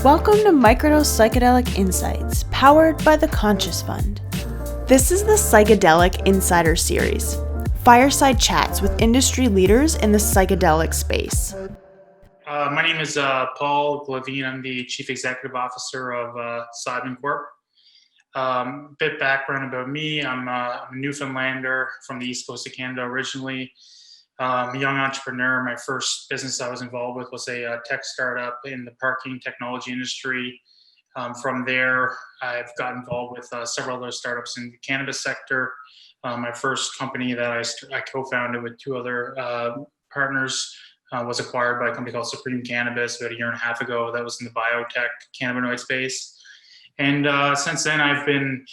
Welcome to Microdose Psychedelic Insights, powered by the Conscious Fund. This is the Psychedelic Insider Series, fireside chats with industry leaders in the psychedelic space. My name is Paul Glavine. I'm the Chief Executive Officer of Cybin Corp. Bit background about me. I'm a Newfoundlander from the East Coast of Canada originally. I'm a young entrepreneur. My first business I was involved with was a tech startup in the parking technology industry. From there, I've got involved with several other startups in the cannabis sector. My first company that I co-founded with two other partners was acquired by a company called Supreme Cannabis about a year and a half ago. That was in the biotech cannabinoid space. And since then, I've been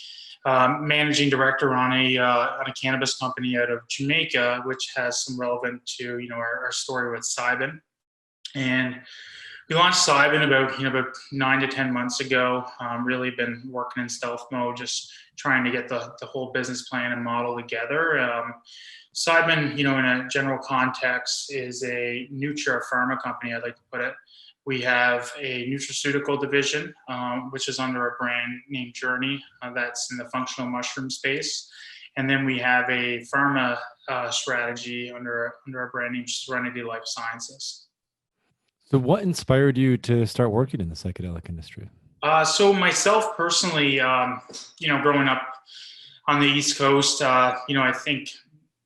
managing director on a cannabis company out of Jamaica, which has some relevant to our story with Cybin. And we launched Cybin about 9 to 10 months ago. Really been working in stealth mode, just trying to get the whole business plan and model together. Cybin, in a general context, is a Pharma company, I'd like to put it. We have a Nutraceutical division, which is under a brand named Journey, that's in the functional mushroom space. And then we have a Pharma strategy under a brand named Serenity Life Sciences. So what inspired you to start working in the psychedelic industry? So myself personally, growing up on the East Coast, I think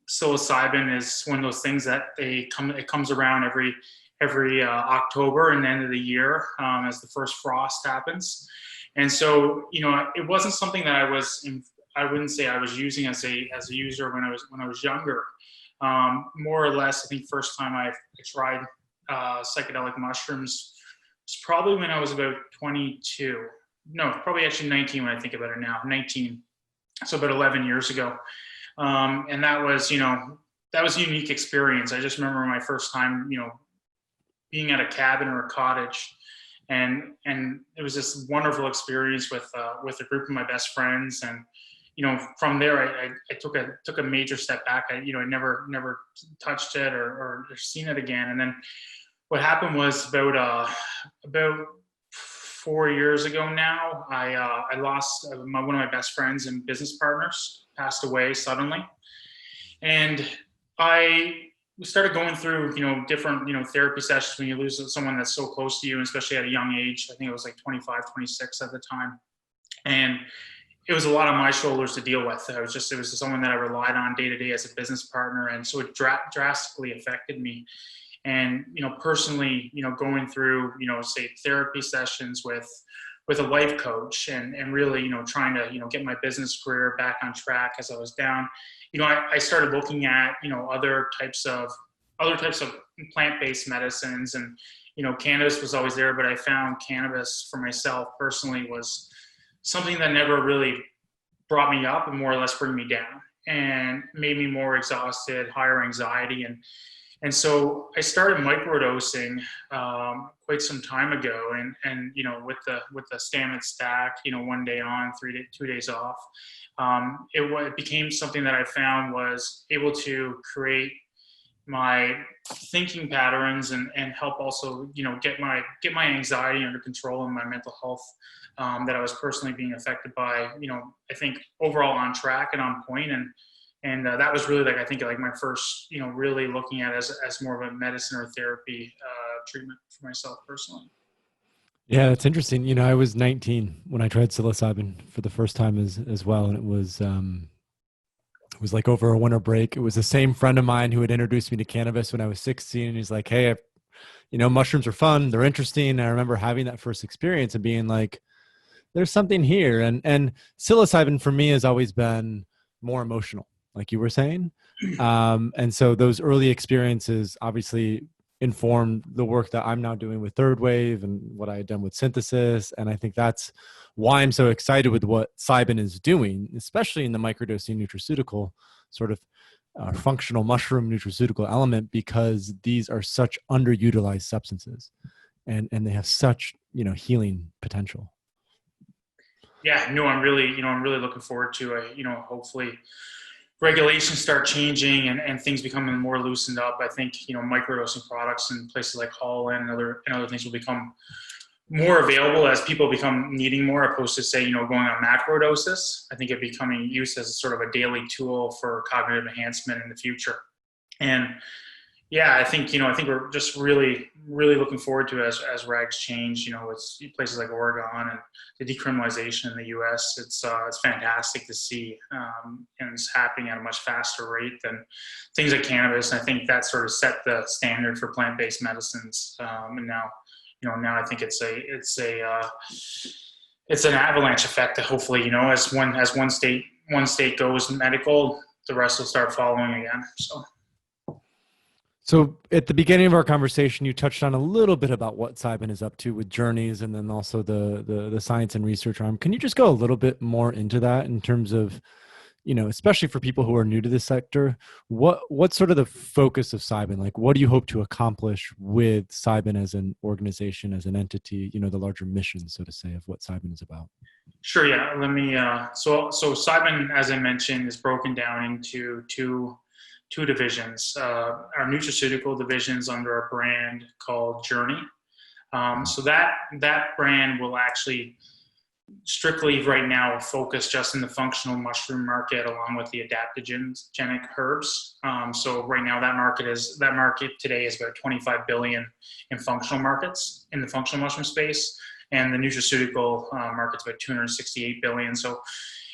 psilocybin is one of those things that it comes around every October and the end of the year as the first frost happens. And so, it wasn't something that I wouldn't say I was using as a user when I was younger. More or less, I think first time I tried psychedelic mushrooms was probably when I was about 22. No, probably actually 19 when I think about it now, 19. So about 11 years ago. And that was a unique experience. I just remember my first time, being at a cabin or a cottage, and it was this wonderful experience with a group of my best friends. And from there I took a major step back. I never touched it or seen it again. And then what happened was about 4 years ago now, I lost one of my best friends and business partners, passed away suddenly. And we started going through, different, therapy sessions when you lose someone that's so close to you, and especially at a young age. I think it was like 25, 26 at the time. And it was a lot on my shoulders to deal with. It was someone that I relied on day to day as a business partner. And so it drastically affected me. And, personally, going through, say therapy sessions with a life coach and really, trying to, get my business career back on track as I was down. I started looking at, other types of plant-based medicines, and, cannabis was always there, but I found cannabis for myself personally was something that never really brought me up and more or less bring me down and made me more exhausted, higher anxiety. And so I started microdosing quite some time ago, and with the Stammet stack, one day on, 2 days off, it became something that I found was able to create my thinking patterns and help also get my anxiety under control and my mental health that I was personally being affected by. I think overall on track and on point. And that was really like my first, really looking at it as more of a medicine or therapy treatment for myself personally. Yeah, it's interesting. I was 19 when I tried psilocybin for the first time as well. And it was like over a winter break. It was the same friend of mine who had introduced me to cannabis when I was 16. And he's like, hey, mushrooms are fun. They're interesting. And I remember having that first experience and being like, there's something here. And psilocybin for me has always been more emotional, like you were saying. And so those early experiences obviously informed the work that I'm now doing with Third Wave and what I had done with synthesis. And I think that's why I'm so excited with what Cybin is doing, especially in the microdosing nutraceutical sort of functional mushroom nutraceutical element, because these are such underutilized substances and they have such, healing potential. Yeah, no, I'm really looking forward to hopefully regulations start changing and things becoming more loosened up. I think, microdosing products in places like Holland and other things will become more available as people become needing more, opposed to say, going on macro doses. I think it becoming used as sort of a daily tool for cognitive enhancement in the future. And yeah, I think we're just really, really looking forward to as regs change. It's places like Oregon and the decriminalization in the U.S. It's fantastic to see, and it's happening at a much faster rate than things like cannabis. And I think that sort of set the standard for plant-based medicines. And now I think it's an avalanche effect that hopefully, as one state goes medical, the rest will start following again. So at the beginning of our conversation, you touched on a little bit about what Cybin is up to with journeys, and then also the science and research arm. Can you just go a little bit more into that in terms of, especially for people who are new to this sector, what's sort of the focus of Cybin? Like, what do you hope to accomplish with Cybin as an organization, as an entity, the larger mission, so to say, of what Cybin is about? Sure. Yeah. Let me, so Cybin, as I mentioned, is broken down into two divisions. Our nutraceutical divisions under a brand called Journey. So that brand will actually strictly right now focus just in the functional mushroom market, along with the adaptogenic herbs. So right now that market today is about 25 billion in functional markets in the functional mushroom space, and the nutraceutical market's about 268 billion. So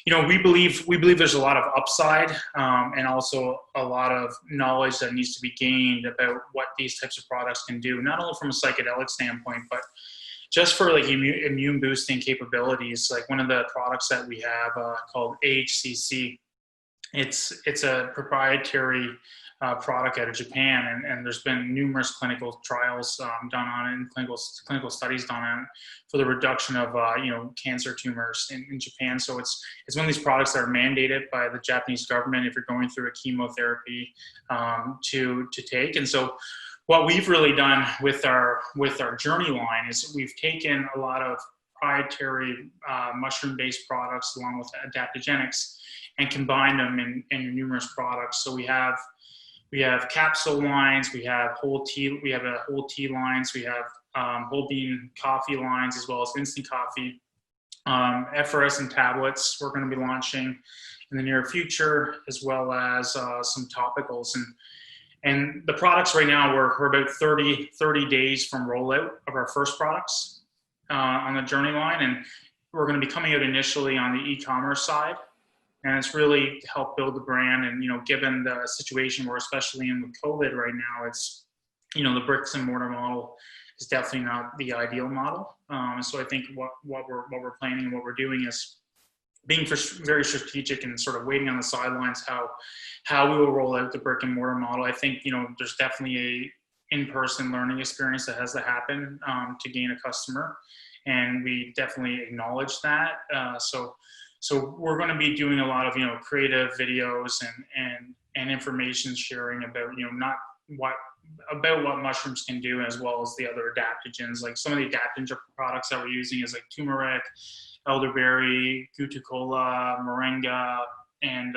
we believe there's a lot of upside, and also a lot of knowledge that needs to be gained about what these types of products can do, not only from a psychedelic standpoint, but just for like immune boosting capabilities. Like one of the products that we have called AHCC, it's a proprietary product out of Japan, and there's been numerous clinical trials done on it, and clinical studies done on it for the reduction of cancer tumors in Japan. So it's one of these products that are mandated by the Japanese government if you're going through a chemotherapy to take. And so what we've really done with our Journey line is we've taken a lot of proprietary mushroom-based products along with adaptogenics and combined them in numerous products. So we have capsule lines, we have whole tea lines, we have whole bean coffee lines, as well as instant coffee, effervescent tablets we're going to be launching in the near future, as well as some topicals. And the products right now, we're about 30 days from rollout of our first products on the Journey line, and we're going to be coming out initially on the e-commerce side. And it's really to help build the brand. And, given the situation we're especially in with COVID right now, it's, the bricks and mortar model is definitely not the ideal model. So I think what we're planning and what we're doing is being very strategic and sort of waiting on the sidelines how we will roll out the brick and mortar model. I think, there's definitely a in-person learning experience that has to happen to gain a customer. And we definitely acknowledge that. So we're going to be doing a lot of, creative videos and information sharing about, not what mushrooms can do, as well as the other adaptogens. Like some of the adaptogen products that we're using is like turmeric, elderberry, guticola, moringa, and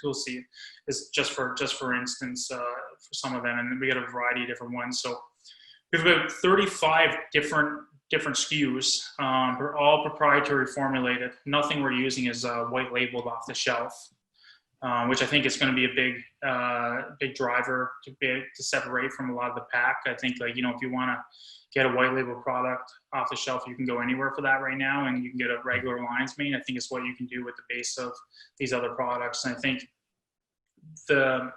tulsi is just for instance for some of them. And we got a variety of different ones. So we have about 35 different SKUs. They're all proprietary formulated. Nothing we're using is white labeled off the shelf, which I think is going to be a big driver to separate from a lot of the pack. I think if you want to get a white label product off the shelf, you can go anywhere for that right now, and you can get a regular lion's mane. I think it's what you can do with the base of these other products. And I think the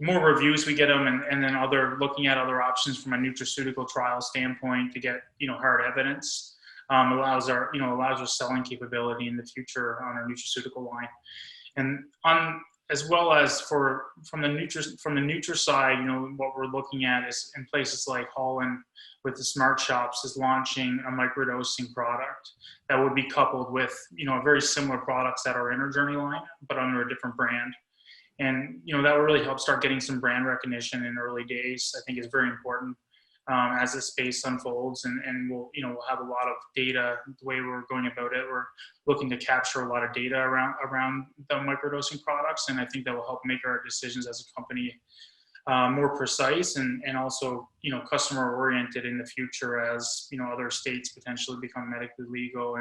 more reviews we get them, and then looking at other options from a nutraceutical trial standpoint to get hard evidence, allows our selling capability in the future on our nutraceutical line. And as well as from the Nutra side, what we're looking at is in places like Holland with the smart shops is launching a microdosing product that would be coupled with very similar products that are in our Journey line, but under a different brand. And that will really help start getting some brand recognition in early days. I think is very important as the space unfolds, and we'll have a lot of data. The way we're going about it, we're looking to capture a lot of data around the microdosing products, and I think that will help make our decisions as a company more precise and also, customer oriented in the future as, other states potentially become medically legal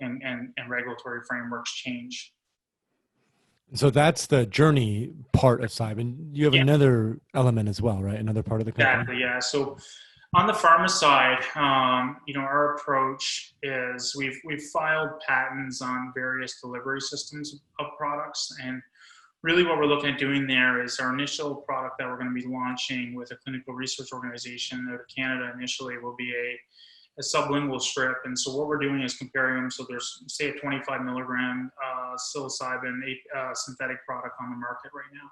and regulatory frameworks change. So that's the journey part of Cybin. You have Yeah. another element as well, right? Another part of the company? Exactly, yeah. So on the pharma side, our approach is we've filed patents on various delivery systems of products. And really what we're looking at doing there is our initial product that we're going to be launching with a clinical research organization out of Canada initially will be a sublingual strip. And so what we're doing is comparing them. So there's, say, a 25 milligram psilocybin synthetic product on the market right now.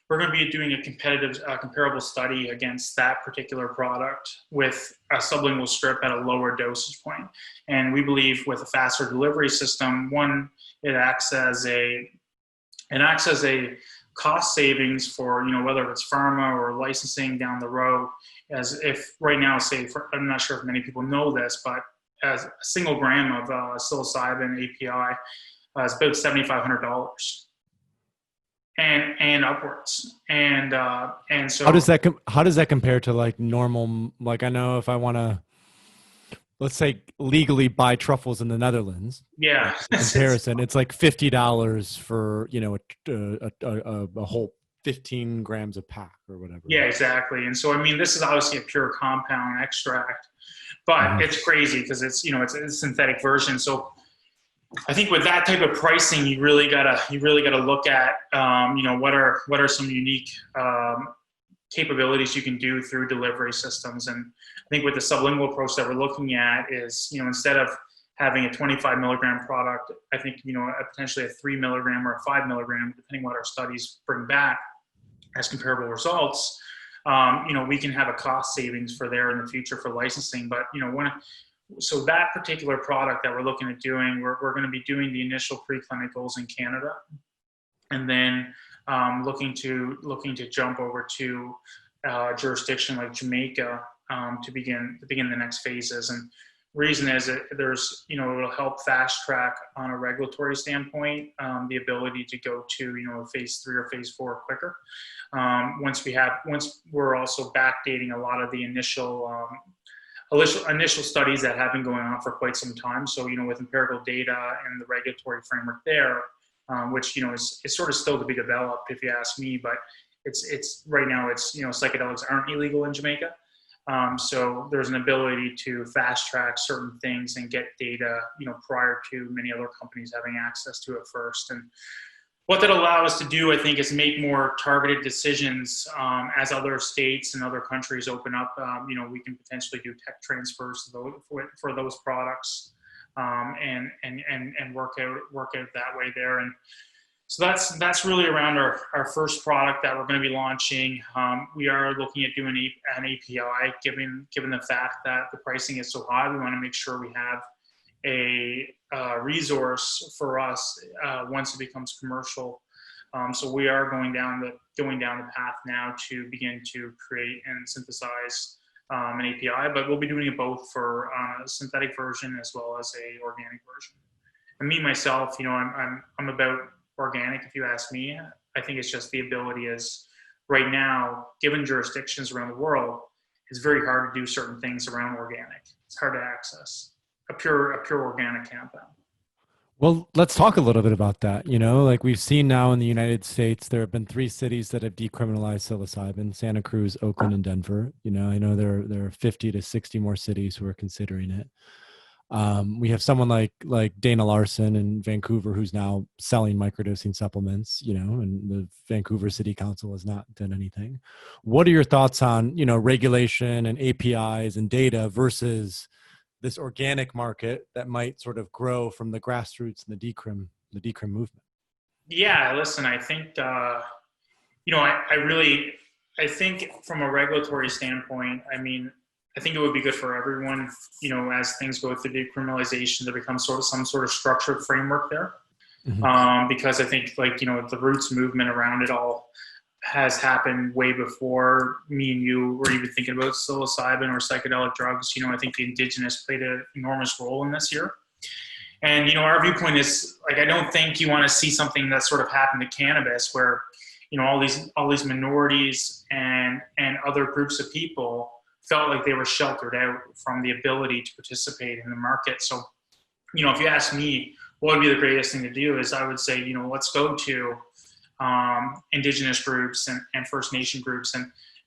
We're going to be doing a comparable study against that particular product with a sublingual strip at a lower dosage point. And we believe with a faster delivery system, one, it acts as a cost savings for, whether it's pharma or licensing down the road. As if right now, I'm not sure if many people know this, but as a single gram of psilocybin API is about $7,500 and upwards. And so how does that compare to like normal? Like, I know if I want to, let's say, legally buy truffles in the Netherlands. Yeah. Comparison, it's like $50 for, a whole 15 grams of pack or whatever. Yeah, exactly. And so, this is obviously a pure compound extract, but it's crazy because it's a synthetic version. So I think with that type of pricing, you really gotta look at, what are some unique capabilities you can do through delivery systems. And I think with the sublingual approach that we're looking at is, instead of having a 25 milligram product, I think, potentially a 3 milligram or a 5 milligram, depending what our studies bring back as comparable results, we can have a cost savings for there in the future for licensing. But, so that particular product that we're looking at doing, we're going to be doing the initial preclinicals in Canada, and then looking to jump over to jurisdiction like Jamaica to begin the next phases. And reason is that there's, it'll help fast track on a regulatory standpoint, the ability to go to, phase 3 or phase 4 quicker. Once we're also backdating a lot of the initial studies that have been going on for quite some time. So, with empirical data and the regulatory framework there, which, is sort of still to be developed, if you ask me, but it's right now psychedelics aren't illegal in Jamaica. So there's an ability to fast track certain things and get data, prior to many other companies having access to it first. And what that allows us to do, I think, is make more targeted decisions as other states and other countries open up. We can potentially do tech transfers for those products and work out that way there. And so that's really around our first product that we're going to be launching. We are looking at doing an API, given the fact that the pricing is so high. We want to make sure we have a resource for us once it becomes commercial. So we are going down the path now to begin to create and synthesize an API, but we'll be doing it both for a synthetic version as well as a organic version. And me myself, I'm about organic, if you ask me. I think it's just the ability is right now, given jurisdictions around the world, it's very hard to do certain things around organic. It's hard to access a pure organic compound. Well, let's talk a little bit about that. Like we've seen now in the United States, there have been 3 cities that have decriminalized psilocybin: Santa Cruz, Oakland, and Denver. I know there are 50 to 60 more cities who are considering it. We have someone like Dana Larson in Vancouver who's now selling microdosing supplements, and the Vancouver City Council has not done anything. What are your thoughts on, regulation and APIs and data versus this organic market that might sort of grow from the grassroots and the decrim movement? Yeah, listen, I think, I think from a regulatory standpoint, I think it would be good for everyone, as things go through decriminalization, there becomes some sort of structured framework there. Mm-hmm. Because I think the roots movement around it all has happened way before me and you were even thinking about psilocybin or psychedelic drugs. I think the indigenous played an enormous role in this here. And, our viewpoint is I don't think you want to see something that sort of happened to cannabis where, all these minorities and other groups of people felt like they were sheltered out from the ability to participate in the market. So, if you ask me, what would be the greatest thing to do is I would say, let's go to Indigenous groups and First Nation groups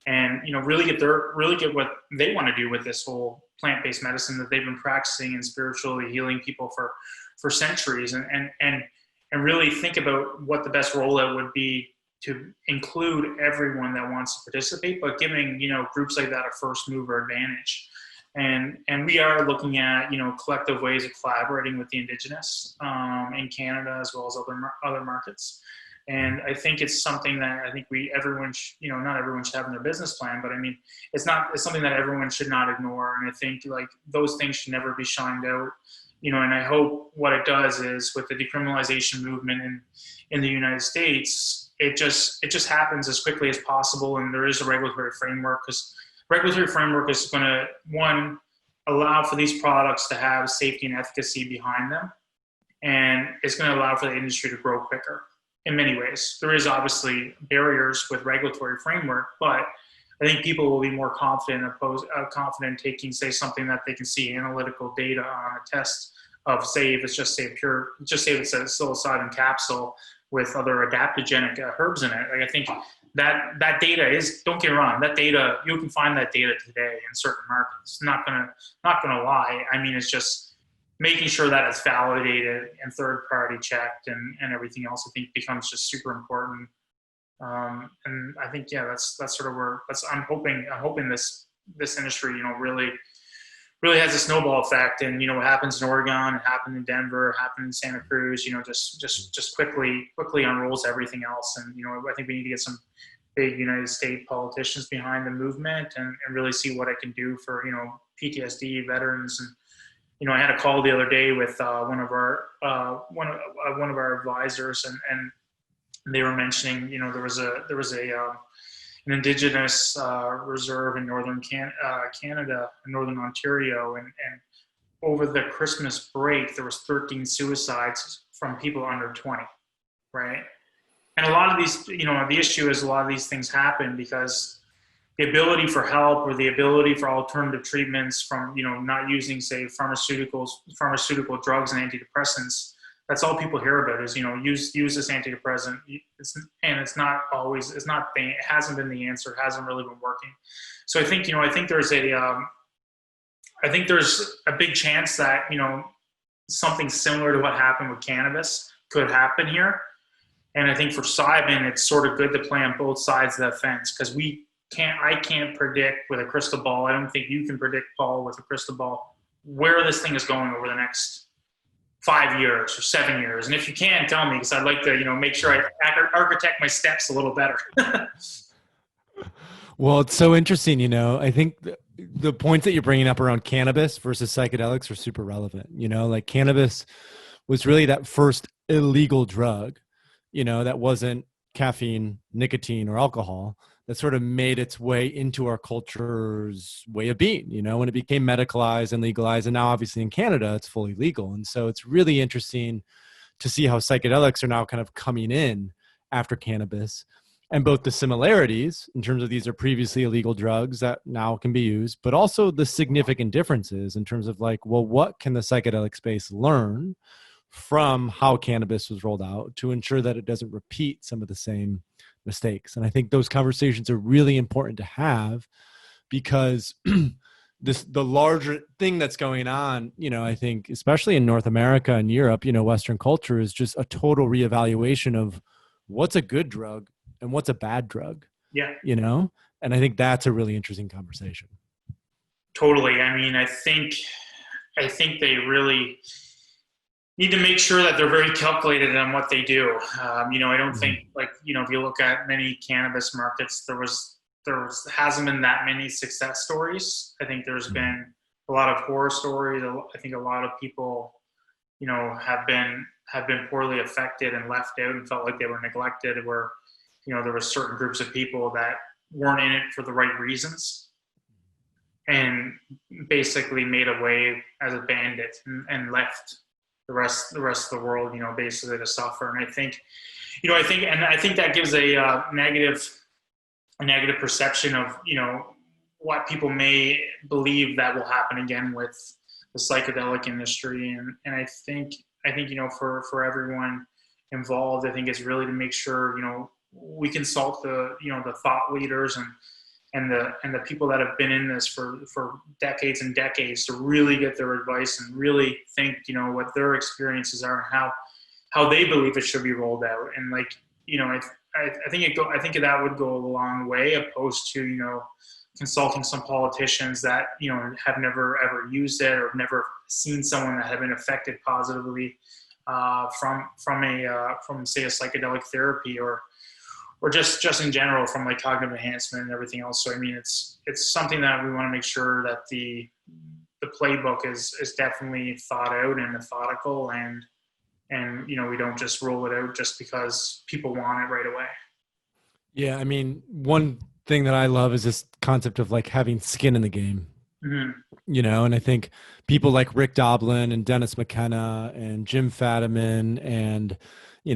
and really get what they want to do with this whole plant-based medicine that they've been practicing and spiritually healing people for centuries, and really think about what the best rollout would be to include everyone that wants to participate, but giving groups like that a first mover advantage. And we are looking at collective ways of collaborating with the Indigenous in Canada as well as other markets. And I think it's something that I think everyone not everyone should have in their business plan, but I mean it's something that everyone should not ignore. And I think like those things should never be shined out. And I hope what it does is with the decriminalization movement in the United States, it just happens as quickly as possible. And there is a regulatory framework, because regulatory framework is going to, one, allow for these products to have safety and efficacy behind them. And it's going to allow for the industry to grow quicker in many ways. There is obviously barriers with regulatory framework, but I think people will be more confident taking, say, something that they can see analytical data on a test of, say, if it's just say it's a psilocybin capsule with other adaptogenic herbs in it. Like I think that data is, don't get me wrong, that data, you can find that data today in certain markets. Not gonna lie. I mean, it's just making sure that it's validated and third party checked and everything else, I think becomes just super important. And I think, that's sort of where I'm hoping this industry, really has a snowball effect. And, what happens in Oregon, it happened in Denver, it happened in Santa Cruz, just quickly unrolls everything else. And, I think we need to get some big United States politicians behind the movement and really see what it can do for, PTSD veterans. And, I had a call the other day with one of our advisors, and they were mentioning, there was an Indigenous reserve in northern Canada, northern Ontario, and over the Christmas break, there was 13 suicides from people under 20, right? And a lot of these, the issue is a lot of these things happen because the ability for help or the ability for alternative treatments from, not using, say, pharmaceutical drugs and antidepressants. That's all people hear about is, use this antidepressant. It hasn't been the answer. It hasn't really been working. So I think, there's a big chance that, something similar to what happened with cannabis could happen here. And I think for Cybin, it's sort of good to play on both sides of the fence, because I can't predict with a crystal ball. I don't think you can predict, Paul, with a crystal ball, where this thing is going over the next 5 years or 7 years. And if you can, tell me, because I'd like to, make sure I architect my steps a little better. Well, it's so interesting. I think the points that you're bringing up around cannabis versus psychedelics are super relevant. Like cannabis was really that first illegal drug, that wasn't caffeine, nicotine, or alcohol, that sort of made its way into our culture's way of being, when it became medicalized and legalized. And now obviously in Canada, it's fully legal. And so it's really interesting to see how psychedelics are now kind of coming in after cannabis, and both the similarities in terms of these are previously illegal drugs that now can be used, but also the significant differences in terms of like, well, what can the psychedelic space learn from how cannabis was rolled out to ensure that it doesn't repeat some of the same mistakes. And I think those conversations are really important to have, because the larger thing that's going on, I think, especially in North America and Europe, Western culture, is just a total reevaluation of what's a good drug and what's a bad drug. Yeah. And I think that's a really interesting conversation. Totally. I mean, I think they really need to make sure that they're very calculated on what they do. I don't think, like, if you look at many cannabis markets, there hasn't been that many success stories. I think there's been a lot of horror stories. I think a lot of people, have been poorly affected and left out and felt like they were neglected, where, there were certain groups of people that weren't in it for the right reasons and basically made away as a bandit and left the rest of the world, basically to suffer. And I think that gives a negative perception of, what people may believe that will happen again with the psychedelic industry. And I think, for everyone involved, I think it's really to make sure, we consult the thought leaders and the people that have been in this for decades and decades to really get their advice and really think, what their experiences are and how they believe it should be rolled out. And I think that would go a long way, opposed to, consulting some politicians that, have never ever used it or never seen someone that have been affected positively from say a psychedelic therapy or just in general from like cognitive enhancement and everything else. So it's something that we want to make sure that the playbook is definitely thought out and methodical, and we don't just roll it out just because people want it right away. Yeah, I mean, one thing that I love is this concept of like having skin in the game. Mm-hmm. And I think people like Rick Doblin and Dennis McKenna and Jim Fadiman and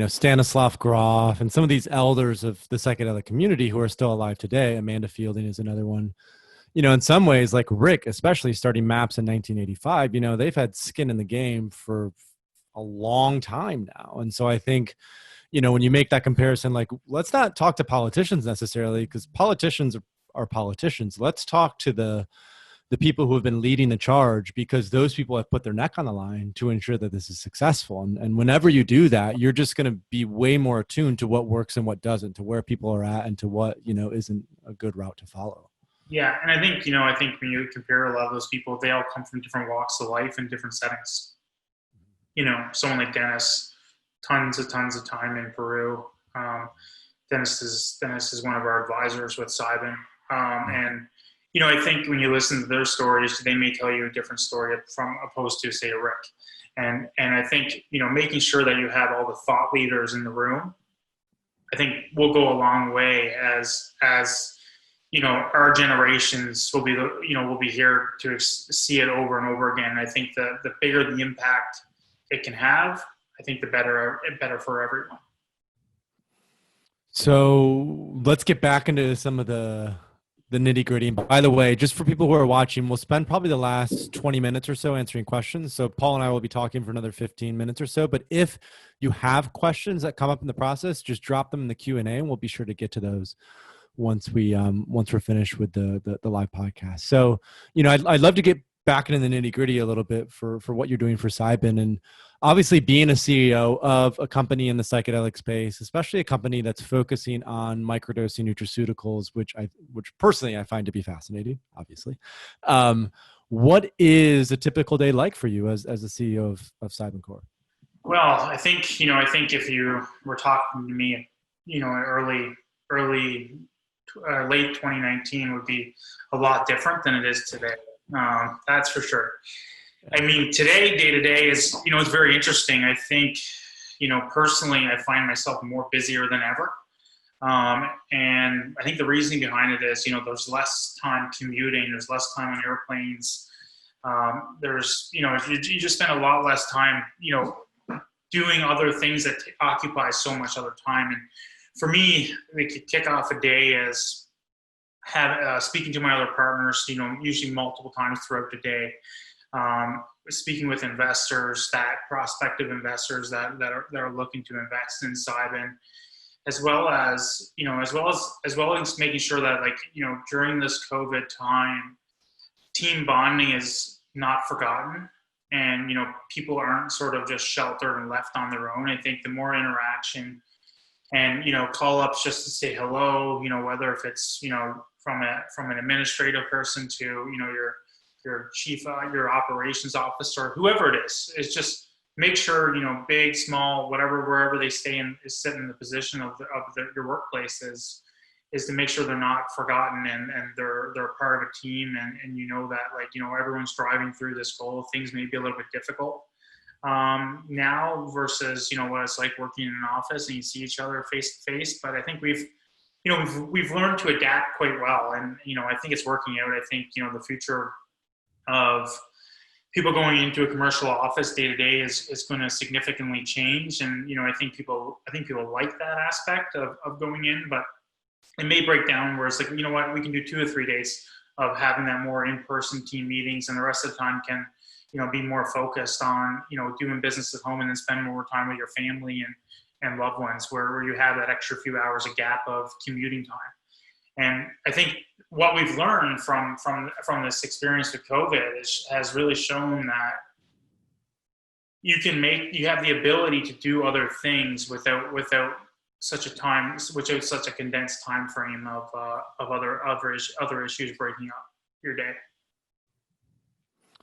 Stanislav Grof and some of these elders of the psychedelic community who are still alive today. Amanda Fielding is another one. In some ways, like Rick, especially starting MAPS in 1985, they've had skin in the game for a long time now. And so I think, when you make that comparison, like, let's not talk to politicians necessarily, because politicians are politicians. Let's talk to the people who have been leading the charge, because those people have put their neck on the line to ensure that this is successful. And whenever you do that, you're just going to be way more attuned to what works and what doesn't, to where people are at and to what, isn't a good route to follow. Yeah. And I think when you compare a lot of those people, they all come from different walks of life and different settings. Someone like Dennis, tons of time in Peru. Dennis is one of our advisors with Cybin. And, I think when you listen to their stories, they may tell you a different story from opposed to, say, a Rick. And I think, making sure that you have all the thought leaders in the room, I think will go a long way as our generations will be here to see it over and over again. I think the bigger the impact it can have, I think the better for everyone. So let's get back into some of the nitty gritty. And by the way, just for people who are watching, we'll spend probably the last 20 minutes or so answering questions. So Paul and I will be talking for another 15 minutes or so. But if you have questions that come up in the process, just drop them in the Q&A and we'll be sure to get to those once we're finished with the live podcast. So, I'd love to get back into the nitty gritty a little bit for what you're doing for Cybin. And obviously being a CEO of a company in the psychedelic space, especially a company that's focusing on microdosing nutraceuticals, which personally I find to be fascinating, obviously. What is a typical day like for you as the CEO of Cybin Corp? Well, I think if you were talking to me, late 2019 would be a lot different than it is today. That's for sure. I mean, day to day is, it's very interesting. I think, personally, I find myself more busier than ever. And I think the reasoning behind it is, there's less time commuting, there's less time on airplanes. There's, you just spend a lot less time, doing other things that occupy so much other time. And for me, we could kick off a day as speaking to my other partners, usually multiple times throughout the day. Speaking with investors, prospective investors that are looking to invest in Cybin, as well as making sure that during this COVID time, team bonding is not forgotten, and people aren't sort of just sheltered and left on their own. I think the more interaction and call ups just to say hello, whether if it's from an administrative person to your chief, your operations officer, whoever it is just make sure, big, small, wherever they sit in the position of your workplace is to make sure they're not forgotten and they're part of a team and that everyone's driving through this goal. Things may be a little bit difficult now versus, what it's like working in an office and you see each other face to face. But I think we've learned to adapt quite well. And, I think it's working out. I think, the future of people going into a commercial office day to day is going to significantly change. And, I think people like that aspect of going in, but it may break down where it's like, what, we can do 2 or 3 days of having that more in-person team meetings, and the rest of the time can, be more focused on, doing business at home, and then spend more time with your family and loved ones, where you have that extra few hours of gap of commuting time. And I think what we've learned from this experience with COVID has really shown that you have the ability to do other things without such a condensed time frame of other issues breaking up your day.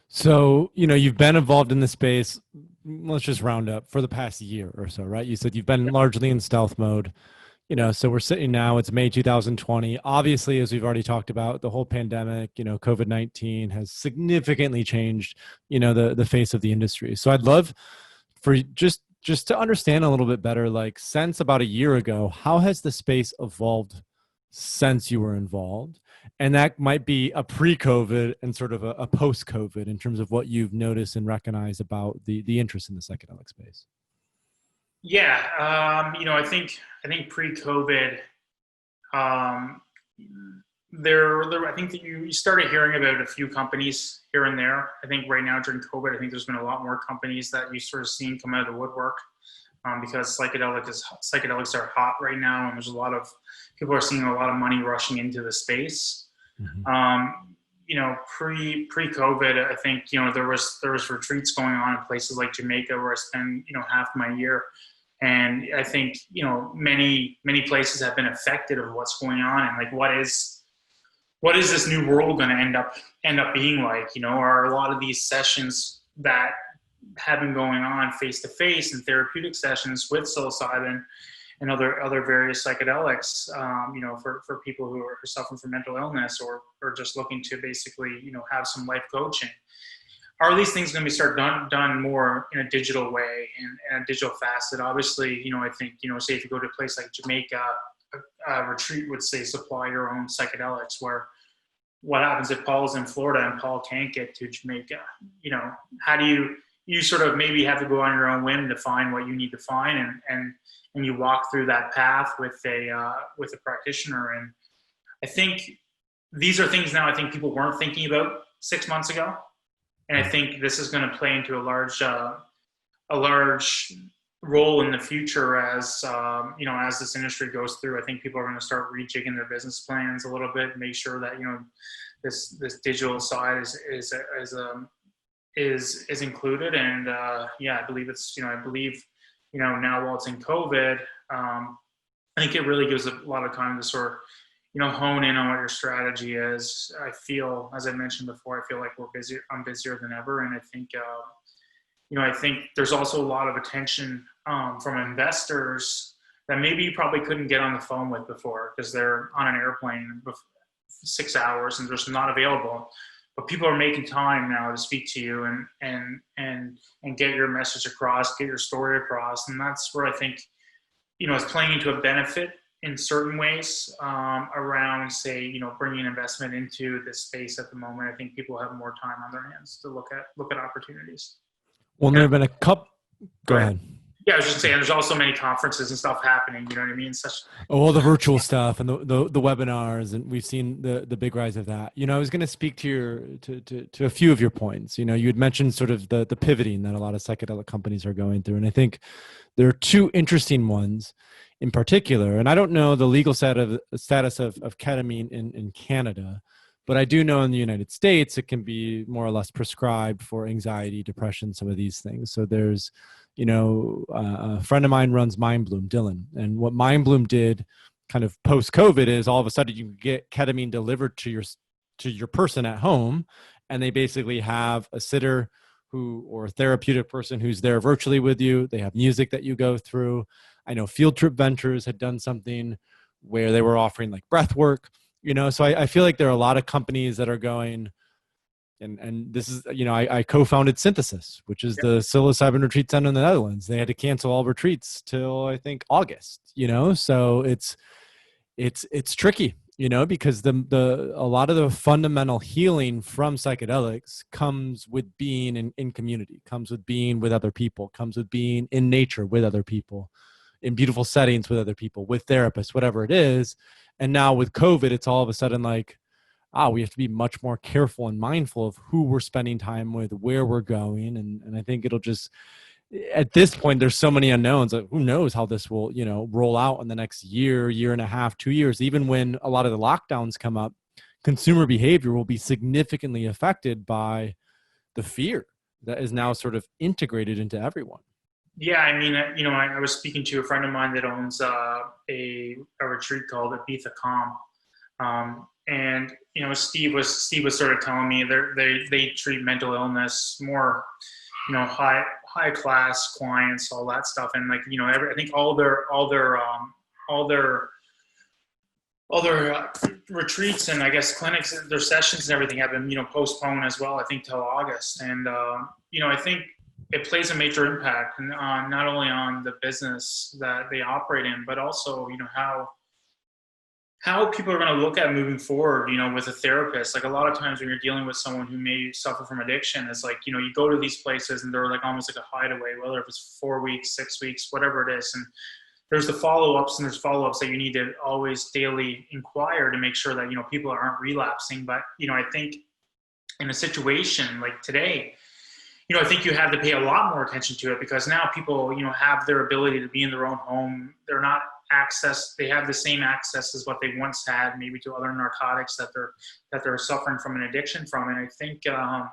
So, you've been involved in the space, let's just round up, for the past year or so, right? You said you've been largely in stealth mode. So we're sitting now, it's May 2020. Obviously, as we've already talked about, the whole pandemic, COVID-19 has significantly changed, the face of the industry. So I'd love for just to understand a little bit better, like, since about a year ago, how has the space evolved since you were involved? And that might be a pre-COVID and sort of a post-COVID in terms of what you've noticed and recognized about the interest in the psychedelic space. Yeah, I think pre-COVID, I think that you started hearing about a few companies here and there. I think right now during COVID, I think there's been a lot more companies that you sort of seen come out of the woodwork, because psychedelics are hot right now, and there's a lot of people are seeing a lot of money rushing into the space. Mm-hmm. Pre-COVID, I think there was retreats going on in places like Jamaica, where I spend half my year. And I think, many places have been affected of what's going on, and like, what is this new world going to end up being like? Are a lot of these sessions that have been going on face-to-face and therapeutic sessions with psilocybin and other various psychedelics, for people who are suffering from mental illness or just looking to basically, have some life coaching. Are these things going to be done more in a digital way and a digital facet? Obviously, I think, say if you go to a place like Jamaica, a retreat would say supply your own psychedelics, where what happens if Paul's in Florida and Paul can't get to Jamaica? How do you sort of maybe have to go on your own whim to find what you need to find, and you walk through that path with a practitioner. And I think these are things now I think people weren't thinking about 6 months ago. And I think this is going to play into a large role in the future as as this industry goes through. I think people are going to start rejigging their business plans a little bit, make sure that this digital side is included. And I believe it's now while it's in COVID, I think it really gives a lot of time to sort of hone in on what your strategy is. I feel, as I mentioned before, I feel like I'm busier than ever. And I think, I think there's also a lot of attention from investors that maybe you probably couldn't get on the phone with before, because they're on an airplane for 6 hours and they're just not available. But people are making time now to speak to you and get your message across, get your story across. And that's where I think, it's playing into a benefit in certain ways around, say, bringing investment into this space at the moment. I think people have more time on their hands to look at opportunities. Well, there have been a couple. Go ahead. Yeah, I was just saying, there's also many conferences and stuff happening. You know what I mean? All the virtual stuff and the webinars, and we've seen the big rise of that. I was going to speak to a few of your points. You had mentioned sort of the pivoting that a lot of psychedelic companies are going through, and I think there are two interesting ones in particular. And I don't know the legal status of ketamine in Canada, but I do know in the United States it can be more or less prescribed for anxiety, depression, some of these things. So there's a friend of mine runs Mindbloom, Dylan. And what Mindbloom did kind of post-COVID is all of a sudden you can get ketamine delivered to your person at home. And they basically have a sitter or a therapeutic person who's there virtually with you. They have music that you go through. I know Field Trip Ventures had done something where they were offering like breath work, so I feel like there are a lot of companies that are going, and this is, I co-founded Synthesis, which is the psilocybin retreat center in the Netherlands. They had to cancel all retreats till I think August, so it's tricky. because a lot of the fundamental healing from psychedelics comes with being in community, comes with being with other people, comes with being in nature with other people, in beautiful settings with other people, with therapists, whatever it is. And now with COVID, it's all of a sudden like, we have to be much more careful and mindful of who we're spending time with, where we're going. And I think it'll just, at this point, there's so many unknowns. Who knows how this will, roll out in the next year and a half, 2 years. Even when a lot of the lockdowns come up, consumer behavior will be significantly affected by the fear that is now sort of integrated into everyone. Yeah, I mean, I was speaking to a friend of mine that owns a retreat called Ibiza Calm, and Steve was sort of telling me they treat mental illness more, high class clients, all that stuff, and like I think all their retreats and I guess clinics, their sessions and everything have been postponed as well. I think till August, and I think it plays a major impact on not only on the business that they operate in, but also how people are going to look at moving forward, with a therapist. Like a lot of times when you're dealing with someone who may suffer from addiction, it's like, you go to these places and they're like almost like a hideaway, whether if it's 4 weeks, 6 weeks, whatever it is. And there's the follow-ups and there's follow-ups that you need to always daily inquire to make sure that, people aren't relapsing. But, I think in a situation like today, I think you have to pay a lot more attention to it because now people, have their ability to be in their own home. They're not they have the same access as what they once had, maybe to other narcotics that they're suffering from an addiction from. And I think, I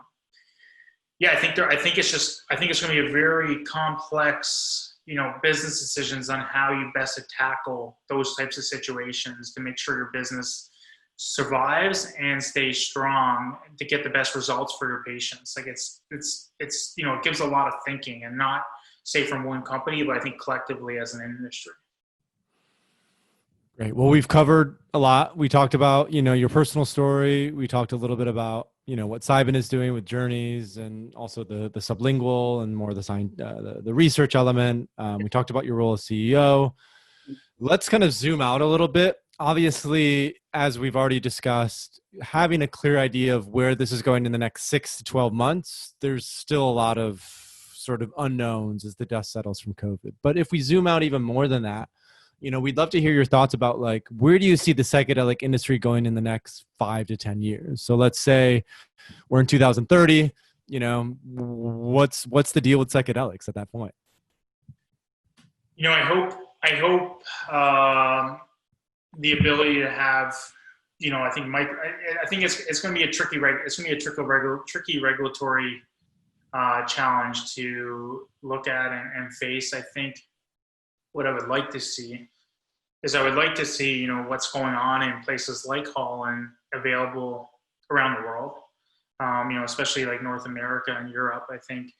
think it's going to be a very complex, business decisions on how you best to tackle those types of situations to make sure your business survives and stays strong to get the best results for your patients. Like it gives a lot of thinking, and not say from one company, but I think collectively as an industry. Great. Well, we've covered a lot. We talked about, your personal story. We talked a little bit about, what Cybin is doing with journeys, and also the sublingual and more the research element. We talked about your role as CEO. Let's kind of zoom out a little bit. Obviously, as we've already discussed, having a clear idea of where this is going in the next 6 to 12 months, there's still a lot of sort of unknowns as the dust settles from COVID. But if we zoom out even more than that, we'd love to hear your thoughts about like, where do you see the psychedelic industry going in the next 5 to 10 years? So let's say we're in 2030, what's the deal with psychedelics at that point? I hope the ability to have, I think it's going to be a tricky regulatory challenge to look at and face. I think what I would like to see is what's going on in places like Holland available around the world, especially like North America and Europe, I think,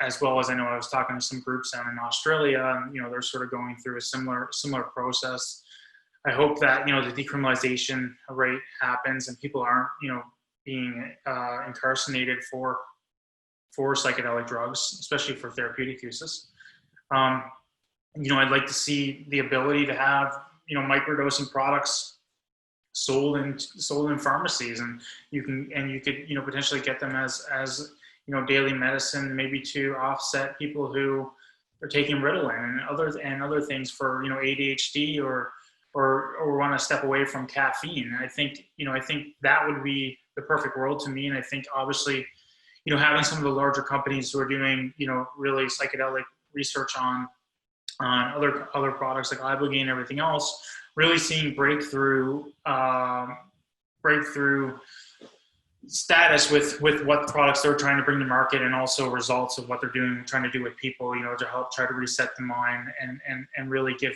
as well as I know I was talking to some groups down in Australia, and, they're sort of going through a similar process. I hope that, the decriminalization rate happens and people aren't, being incarcerated for psychedelic drugs, especially for therapeutic uses. I'd like to see the ability to have, microdosing products sold in pharmacies, and you could potentially get them as daily medicine, maybe to offset people who are taking Ritalin and other things for ADHD or want to step away from caffeine. I think that would be the perfect world to me. And I think obviously, having some of the larger companies who are doing really psychedelic research on other products like ibogaine and everything else, really seeing breakthrough status with what products they're trying to bring to market, and also results of what they're trying to do with people, to help try to reset the mind and really give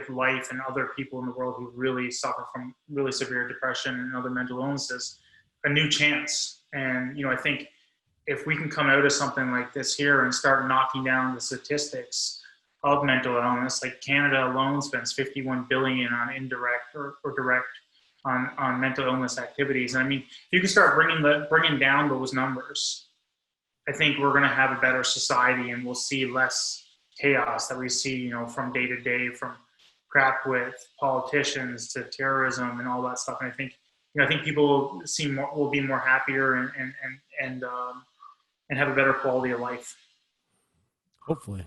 life and other people in the world who really suffer from really severe depression and other mental illnesses a new chance. And I think if we can come out of something like this here and start knocking down the statistics of mental illness, like Canada alone spends $51 billion on indirect or direct on mental illness activities. And I mean, if you can start bringing down those numbers, I think we're going to have a better society, and we'll see less chaos that we see, from day to day, from crap with politicians to terrorism and all that stuff. And I think, I think people will be more happier and have a better quality of life. Hopefully.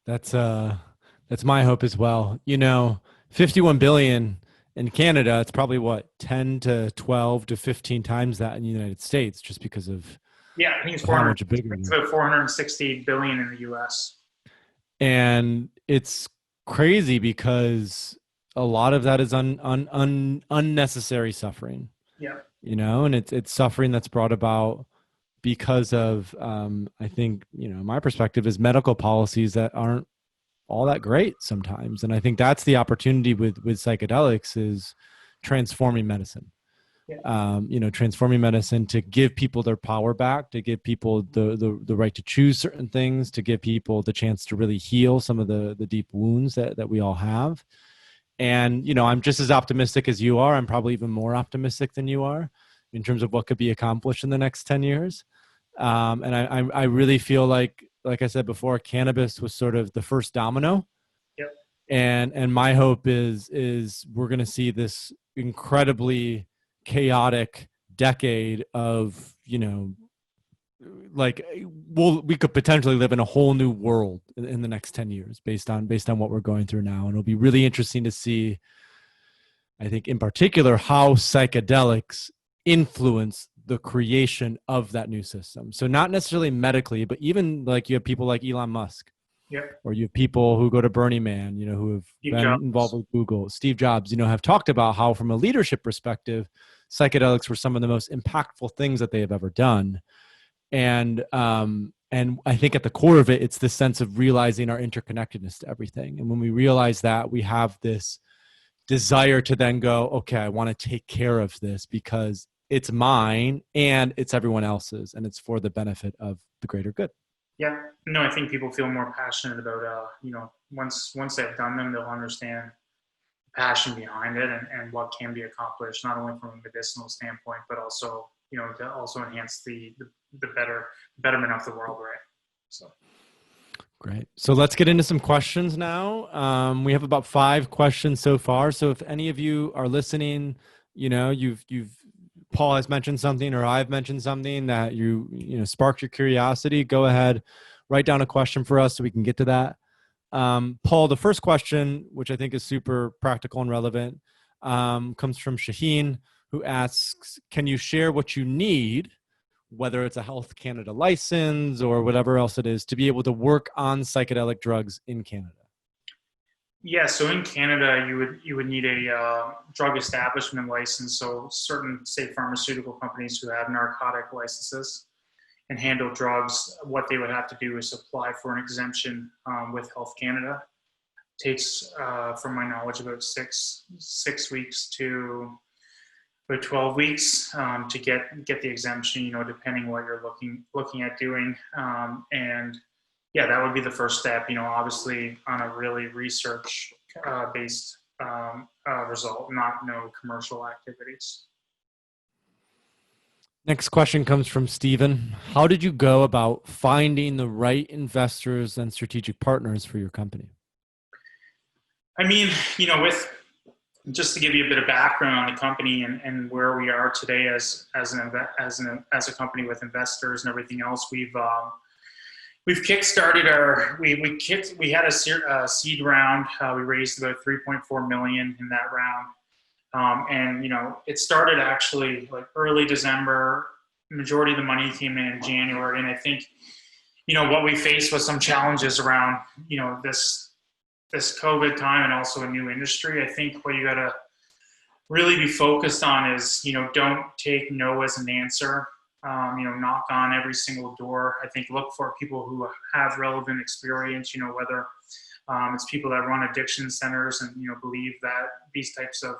That's my hope as well. 51 billion in Canada, it's probably what, 10 to 12 to 15 times that in the United States, just because of I think it's how much bigger. It's about 460 billion in the US. And it's crazy because a lot of that is unnecessary suffering. Yeah. And it's suffering that's brought about because of I think, my perspective is medical policies that aren't all that great sometimes. And I think that's the opportunity with psychedelics is transforming medicine. Transforming medicine to give people their power back, to give people the right to choose certain things, to give people the chance to really heal some of the deep wounds that we all have. And, I'm just as optimistic as you are. I'm probably even more optimistic than you are in terms of what could be accomplished in the next 10 years. And I really feel like I said before, cannabis was sort of the first domino. Yep. And my hope is we're going to see this incredibly chaotic decade of, we could potentially live in a whole new world in the next 10 years based on what we're going through now. And it'll be really interesting to see, I think in particular, how psychedelics influence the creation of that new system. So not necessarily medically, but even like you have people like Elon Musk. Yep. Or you have people who go to Burning Man, who have been involved with Google. Steve Jobs, have talked about how from a leadership perspective, psychedelics were some of the most impactful things that they have ever done. And I think at the core of it, it's this sense of realizing our interconnectedness to everything. And when we realize that, we have this desire to then go, okay, I want to take care of this because it's mine and it's everyone else's, and it's for the benefit of the greater good. Yeah, no, I think people feel more passionate about, once they've done them, they'll understand the passion behind it and what can be accomplished, not only from a medicinal standpoint, but also, to also enhance the betterment of the world, right? So. Great. So let's get into some questions now. We have about 5 questions so far. So if any of you are listening, you've Paul has mentioned something or I've mentioned something that sparked your curiosity, go ahead, write down a question for us so we can get to that. Paul, the first question, which I think is super practical and relevant, comes from Shaheen, who asks, can you share what you need, whether it's a Health Canada license or whatever else it is, to be able to work on psychedelic drugs in Canada? Yeah, so in Canada, you would need a drug establishment license. So certain, say, pharmaceutical companies who have narcotic licenses and handle drugs, what they would have to do is apply for an exemption with Health Canada. It takes, from my knowledge, about six weeks to about 12 weeks to get the exemption. Depending what you're looking at doing, and yeah, that would be the first step, obviously on a really research based result, no commercial activities. Next question comes from Stephen. How did you go about finding the right investors and strategic partners for your company? I mean, just to give you a bit of background on the company and where we are today as a company with investors and everything else, we've kickstarted we had a seed round. We raised about 3.4 million in that round. And it started actually like early December. Majority of the money came in January. And I think, what we faced was some challenges around, this COVID time and also a new industry. I think what you got to really be focused on is, don't take no as an answer. Knock on every single door. I think look for people who have relevant experience, whether it's people that run addiction centers and, believe that these types of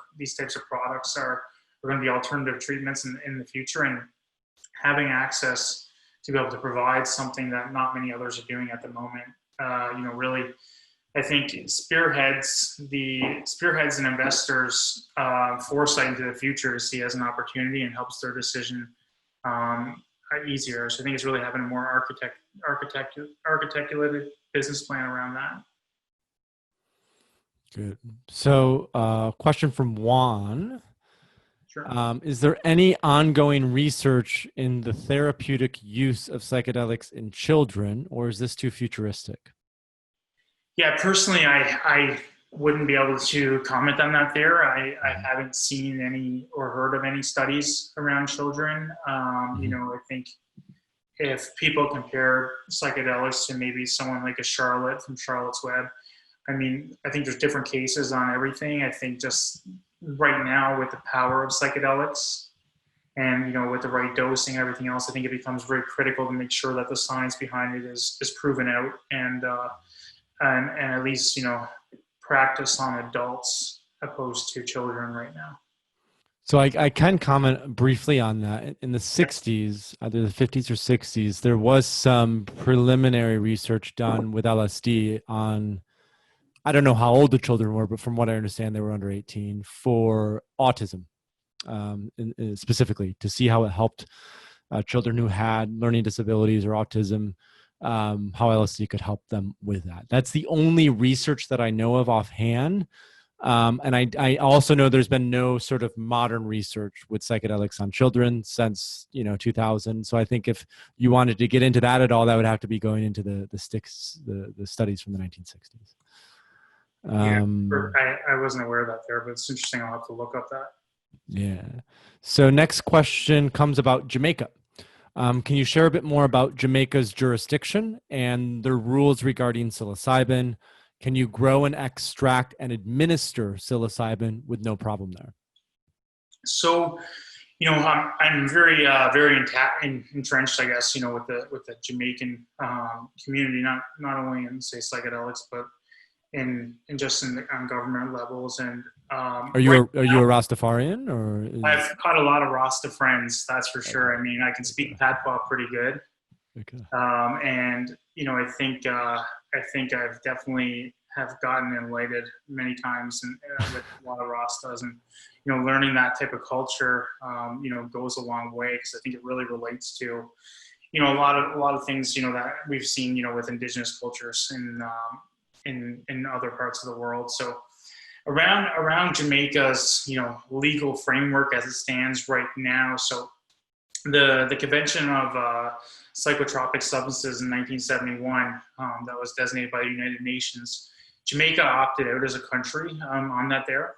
products are going to be alternative treatments in the future, and having access to be able to provide something that not many others are doing at the moment. Really, I think spearheads and investors foresight into the future to see as an opportunity and helps their decision easier. So I think it's really having a more architected business plan around that. Good. So, question from Juan. Sure. Is there any ongoing research in the therapeutic use of psychedelics in children, or is this too futuristic? Yeah, personally, I wouldn't be able to comment on that there. I haven't seen any or heard of any studies around children. I think if people compare psychedelics to maybe someone like a Charlotte from Charlotte's Web, I mean, I think there's different cases on everything. I think just right now with the power of psychedelics and, with the right dosing, everything else, I think it becomes very critical to make sure that the science behind it is proven out and at least, practice on adults opposed to children right now. So I can comment briefly on that. In the 60s, either the 50s or 60s, there was some preliminary research done with LSD on, I don't know how old the children were, but from what I understand, they were under 18 for autism, specifically to see how it helped children who had learning disabilities or autism, how LSD could help them with that. That's the only research that I know of offhand. And I also know there's been no sort of modern research with psychedelics on children since 2000. So I think if you wanted to get into that at all, that would have to be going into the studies from the 1960s. I wasn't aware of that there, but it's interesting. I'll have to look up that. Yeah. So next question comes about Jamaica. Can you share a bit more about Jamaica's jurisdiction and their rules regarding psilocybin? Can you grow and extract and administer psilocybin with no problem there? So, I'm very, very entrenched, I guess, with the Jamaican community, not only in say psychedelics, but on government levels. And are you a Rastafarian, or I've got a lot of Rasta friends, that's for sure. I mean, I can speak Patwa pretty good. Okay. And I think I've definitely have gotten enlightened many times with a lot of Rastas, and learning that type of culture goes a long way, because I think it really relates to a lot of things that we've seen with indigenous cultures in other parts of the world. So around Jamaica's legal framework as it stands right now, so the Convention of Psychotropic Substances in 1971 that was designated by the United Nations, Jamaica opted out as a country on that there.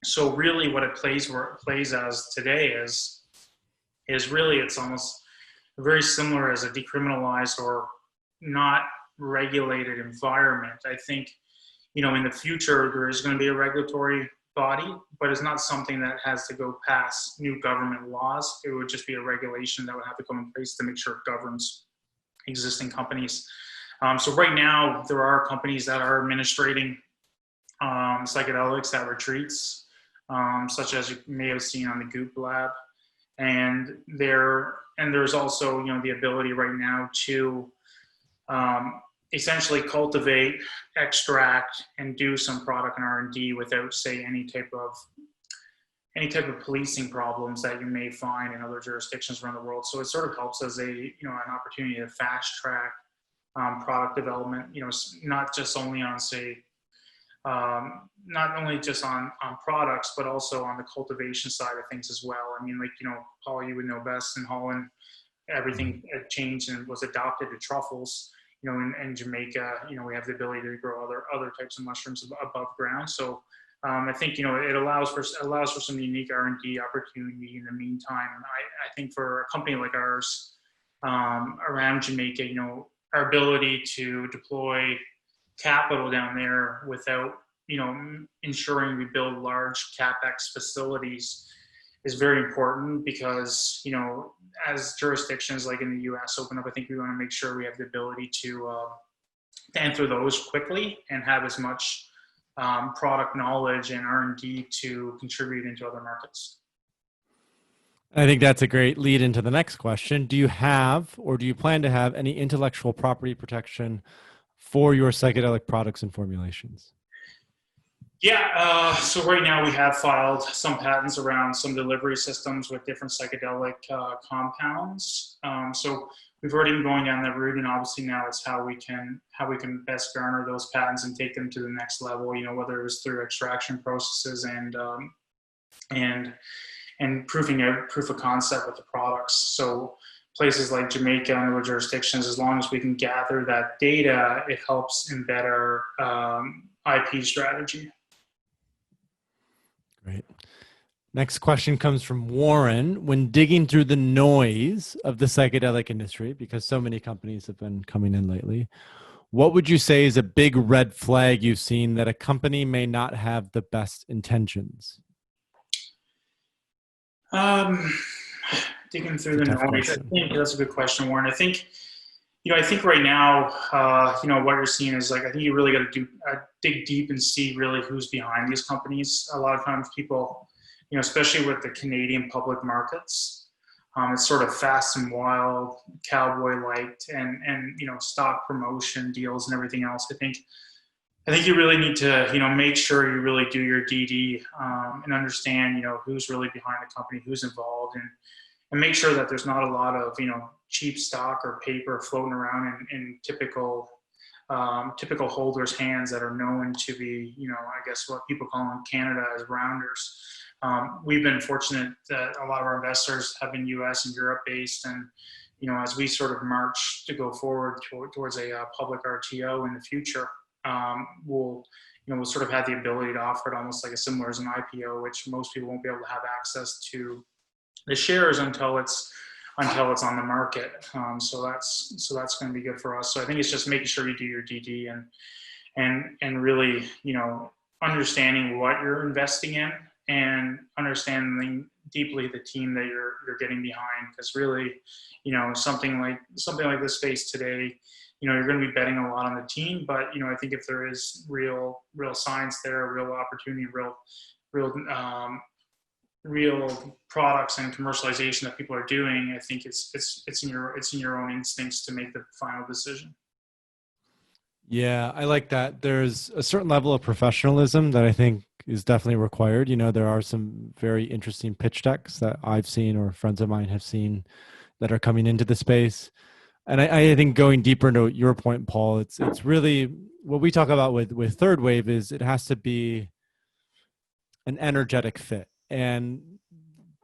So really what it plays as today is really, it's almost very similar as a decriminalized or not regulated environment. I think, in the future, there is going to be a regulatory body, but it's not something that has to go past new government laws. It would just be a regulation that would have to come in place to make sure it governs existing companies. So right now, there are companies that are administrating psychedelics at retreats, such as you may have seen on the Goop Lab. And there's also, the ability right now to essentially cultivate, extract, and do some product and R&D without, say, any type of policing problems that you may find in other jurisdictions around the world. So it sort of helps as an opportunity to fast track product development. Not just only on just on products, but also on the cultivation side of things as well. I mean, Paul, you would know best, in Holland, everything changed and was adopted to truffles. In Jamaica, we have the ability to grow other types of mushrooms above ground. So I think it allows for some unique R&D opportunity in the meantime. I think for a company like ours around Jamaica, our ability to deploy capital down there without ensuring we build large capex facilities is very important, because as jurisdictions like in the US open up, I think we want to make sure we have the ability to enter those quickly and have as much product knowledge and R&D to contribute into other markets. I think that's a great lead into the next question. Do you have, or do you plan to have, any intellectual property protection for your psychedelic products and formulations? Yeah, so right now we have filed some patents around some delivery systems with different psychedelic compounds. So we've already been going down that route, and obviously now it's how we can best garner those patents and take them to the next level. You know, whether it was through extraction processes and proof of concept with the products. So places like Jamaica and other jurisdictions, as long as we can gather that data, it helps embed our IP strategy. Great. Next question comes from Warren. When digging through the noise of the psychedelic industry, because so many companies have been coming in lately, what would you say is a big red flag you've seen that a company may not have the best intentions? Digging through the noise, I think that's a good question, Warren. I think right now, what you're seeing is like, I think you really got to dig deep and see really who's behind these companies. A lot of times people, especially with the Canadian public markets, it's sort of fast and wild, cowboy-like, and stock promotion deals and everything else. I think you really need to, make sure you really do your DD and understand, who's really behind the company, who's involved, and make sure that there's not a lot of, cheap stock or paper floating around in typical holders' hands that are known to be, I guess what people call in Canada as rounders. We've been fortunate that a lot of our investors have been US and Europe based, and as we sort of march to go forward towards a public RTO in the future, we'll sort of have the ability to offer it almost like a similar as an IPO, which most people won't be able to have access to the shares until it's on the market. So that's going to be good for us. So I think it's just making sure you do your DD and really, understanding what you're investing in and understanding deeply the team that you're getting behind. Because really, something like this space today, you're going to be betting a lot on the team, but I think if there is real science there, real opportunity, real products and commercialization that people are doing, I think it's in your own instincts to make the final decision. Yeah, I like that. There's a certain level of professionalism that I think is definitely required. There are some very interesting pitch decks that I've seen or friends of mine have seen that are coming into the space. And I think going deeper into your point, Paul, it's really what we talk about with Third Wave is it has to be an energetic fit. And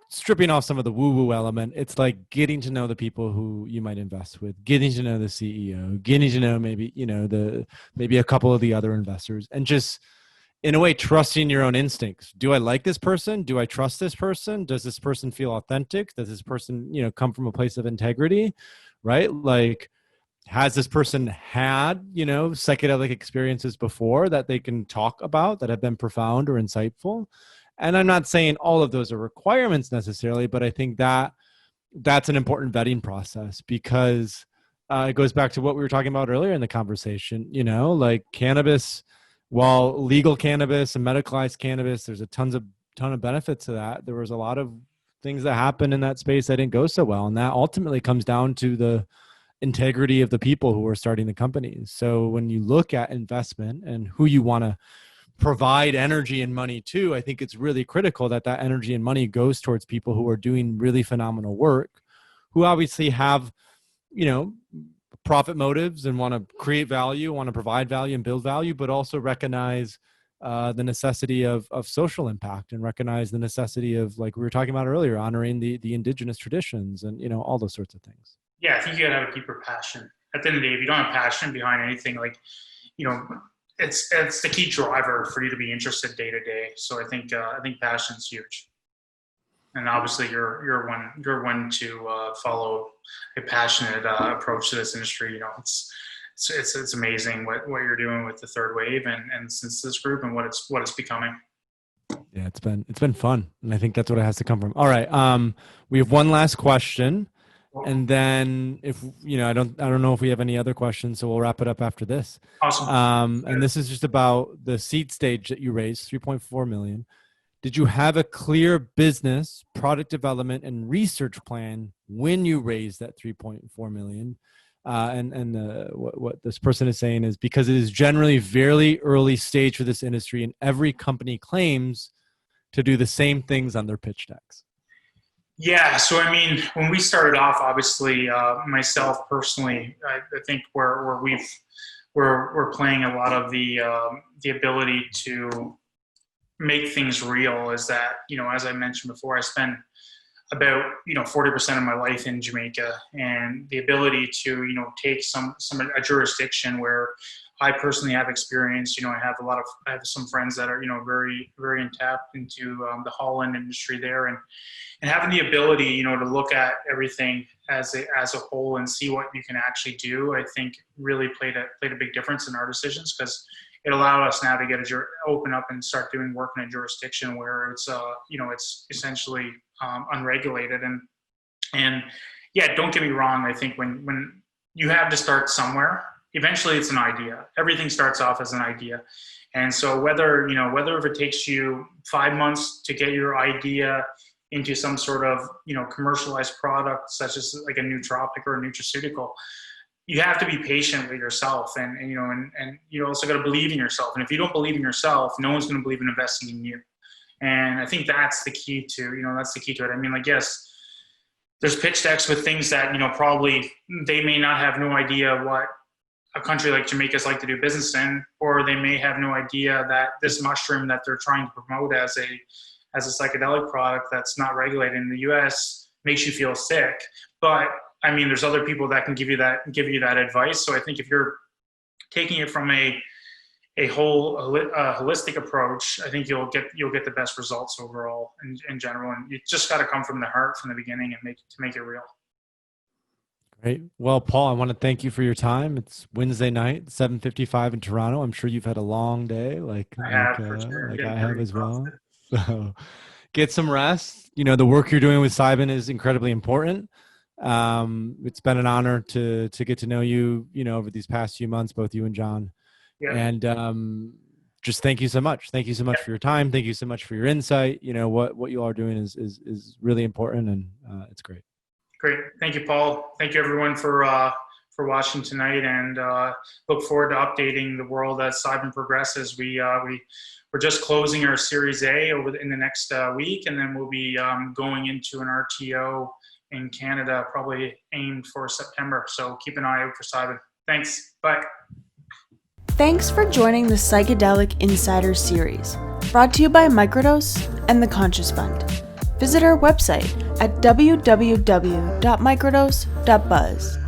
stripping off some of the woo-woo element, it's like getting to know the people who you might invest with, getting to know the CEO, getting to know maybe, maybe a couple of the other investors, and just in a way, trusting your own instincts. Do I like this person? Do I trust this person? Does this person feel authentic? Does this person, come from a place of integrity, right? Like, has this person had, psychedelic experiences before that they can talk about that have been profound or insightful? And I'm not saying all of those are requirements necessarily, but I think that's an important vetting process because it goes back to what we were talking about earlier in the conversation, like cannabis, while legal cannabis and medicalized cannabis, there's a ton of benefits to that. There was a lot of things that happened in that space that didn't go so well. And that ultimately comes down to the integrity of the people who are starting the companies. So when you look at investment and who you want to provide energy and money to, I think it's really critical that energy and money goes towards people who are doing really phenomenal work, who obviously have, profit motives and want to create value, want to provide value and build value, but also recognize the necessity of social impact and recognize the necessity of, like we were talking about earlier, honoring the indigenous traditions and, all those sorts of things. Yeah, I think you gotta have a deeper passion. At the end of the day, if you don't have passion behind anything, like, it's the key driver for you to be interested day to day. So I think passion's huge, and obviously you're one to follow a passionate approach to this industry. It's amazing what you're doing with the Third Wave and since this group and what it's becoming. Yeah, it's been fun, and I think that's what it has to come from. All right, we have one last question. And then if, I don't know if we have any other questions, so we'll wrap it up after this. Awesome. And this is just about the seed stage that you raised, 3.4 million. Did you have a clear business, product development, and research plan when you raised that 3.4 million? What this person is saying is because it is generally very early stage for this industry, and every company claims to do the same things on their pitch decks. Yeah, so I mean, when we started off, obviously, myself personally, I think we're playing a lot of the ability to make things real. Is that, as I mentioned before, I spend about 40% of my life in Jamaica, and the ability to take some a jurisdiction where I personally have experience. I have some friends that are very very tapped into the Holland industry there, and having the ability to look at everything as a whole and see what you can actually do, I think really played a big difference in our decisions, because it allowed us now to open up and start doing work in a jurisdiction where it's essentially unregulated. And yeah, don't get me wrong, I think when you have to start somewhere, eventually it's an idea. Everything starts off as an idea. And so whether if it takes you 5 months to get your idea into some sort of commercialized product, such as like a nootropic or a nutraceutical, you have to be patient with yourself, and you also got to believe in yourself. And if you don't believe in yourself, no one's going to believe in investing in you. And I think that's the key to it. I mean, like, yes, there's pitch decks with things that probably they may not have no idea what a country like Jamaica is like to do business in, or they may have no idea that this mushroom that they're trying to promote as a psychedelic product that's not regulated in the U.S. makes you feel sick. But I mean, there's other people that can give you that advice. So I think if you're taking it from a holistic approach, I think you'll get the best results overall in general. And you just got to come from the heart from the beginning and make it real. Great. Well, Paul, I want to thank you for your time. It's Wednesday night, 7:55 in Toronto. I'm sure you've had a long day, like I have as well. So get some rest. The work you're doing with Cybin is incredibly important. It's been an honor to get to know you, over these past few months, both you and John. Yeah. And just thank you so much. Thank you so much for your time. Thank you so much for your insight. What you all are doing is really important, and it's great. Great. Thank you, Paul. Thank you, everyone, for watching tonight, and look forward to updating the world as Cybin progresses. We're just closing our Series A in the next week, and then we'll be going into an RTO in Canada, probably aimed for September. So keep an eye out for Cybin. Thanks. Bye. Thanks for joining the Psychedelic Insider series, brought to you by Microdose and the Conscious Fund. Visit our website at www.microdose.buzz.